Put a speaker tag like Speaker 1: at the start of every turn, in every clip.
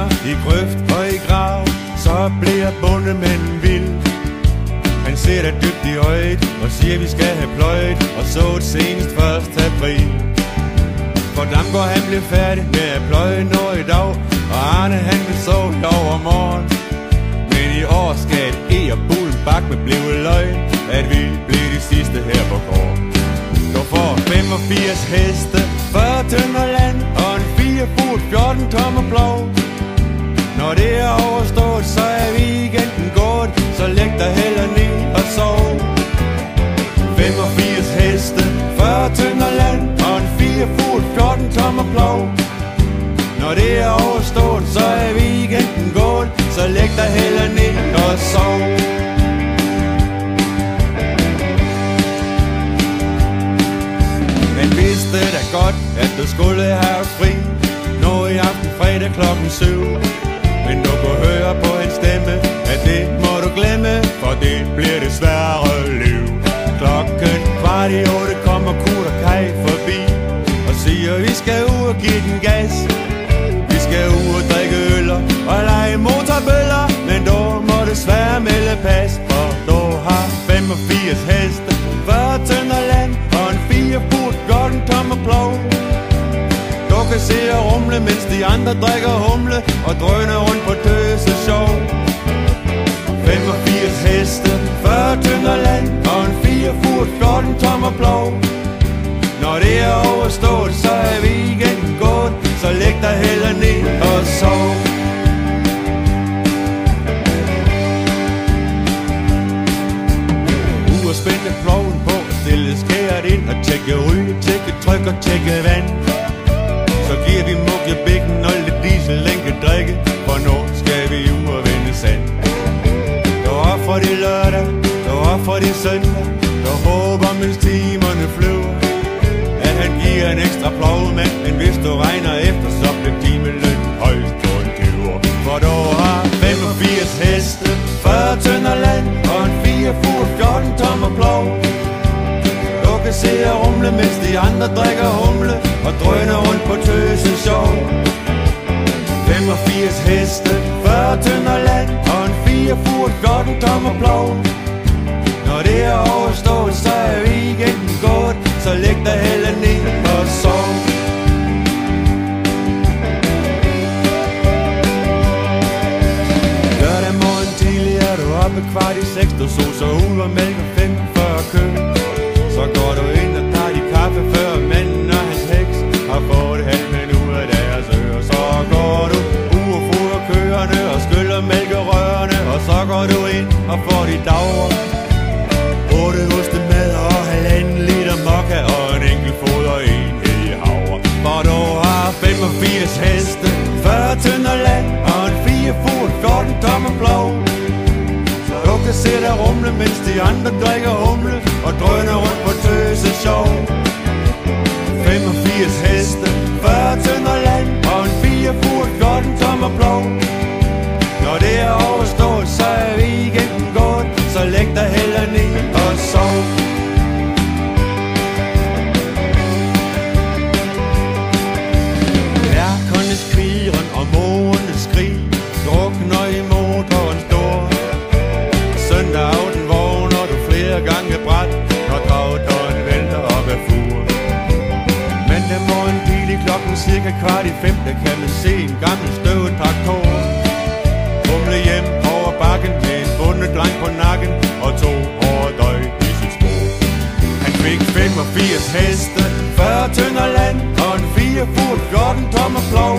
Speaker 1: hænger i grøft og i grav, så bliver bondemanden vild. Han ser dig dybt i øjet og siger, vi skal have pløjet og sået senest 1. april. For Damgaard han blev færdig med at pløje noget i dag, og Arne han vil sove i overmorgen. Men i år skal et og Bullen bak med blive løgn, at vi bliver de sidste her på gård. Du får 85 heste, 40 tønder land og en 4 fod 14 tommer plov. Når det er overstået, så er weekenden gået, så læg dig heller ned og sov. 85 heste, 40 tønder land og en 4 fod 14 tommer plov. Når det er overstået, så er weekenden gået, så læg dig heller ned og sov. Man vidste da godt, at du skulle have fri nå i aften fredag klokken 7. Men du kunne høre på hans stemme, at det må du glemme, for det bliver desværre liv. Klokken 7:15 kommer Kurt og Kaj forbi og siger, vi skal ud og give den gas. Vi skal ud og drikke øl og lege motorbøller, men du må desværre melde pas, for du har 85 heste, 40 tønder land og en 4 fod 14 tommer plov. Du kan se og rumle, mens de andre drikker humle og drøner rundt på tøse sjov. 85 heste, 40 tønder land og en 4 fod 14 tommer plov. Når det er overstået, så er weekenden gået, så læg dig heller ned og sov. Ud og spænde ploven på, stille skæret ind og tjekke ryge, tjekke tryk og tjekke vand. Så giver vi mugge bækken og lidt diesel, den kan drikke, for nu skal vi ud og vende sand. Der var for det lørdag, der var for det søndag, der håber mens timerne flyver, at han giver en ekstra plovmand, men hvis du regner efter, så bliver timeløn højst på en 20'er. For du har 85 heste, 40 tønder land og en 4 fod 14 tommer plov. Du kan se og rumle, mens de andre drikker humle og drøner rundt på tøse sjov. 85 heste, 40 tønder land og en 4 fod 14 tommer plov. Når det er overstået, så er weekenden gået, så læg dig heller ned og sov. Lørdag morgen tidlig er du oppe 5:15, du soser ud og mælker 45 kø. Så går du ind og tager de kaffe, før manden og hans heks har fået halmen ud af deres ører. Så går du ud og fodrer køerne og skyller mælkerørene, og så går du ind og får de dagre. 8 ostemad og 1,5 liter mokka og en enkelt foderenhed i havre. For du har 85 heste, 40 tønder land og en 4 fod 14 tommer plov. Så du kan se dig rumle, mens de andre drikker humle og drøner rundt på tøse sjov. 85 heste, 40 tønder land og en 4 fod 14 tommer plov. Når det er overstået, så er weekenden gået, så læg dig heller ned og sov. Lærkerne skriger og mågerne skrig, drukner i motorens dår. Søndag aften vågner du flere gange bræt, når dragdøren vælter op ad fur. Mandag morgen tidlig klokken cirka 4:15 kan man se en gammel støvet traktor rumle hjem over bakken med en bundet dreng på nakken og 2 hårde døj i sit spor. Han fik 85 heste, 40 tønder land og en 4 fod 14 tommer plov.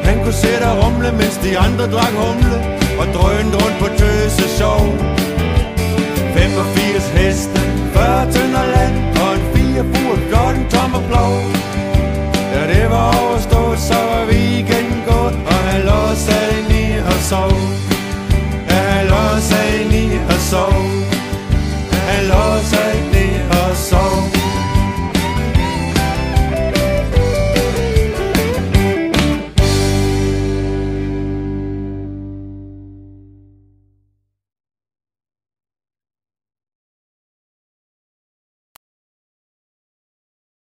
Speaker 1: Han kunne sætte og rumle, mens de andre drak humle og drønede rundt på tøse sjov.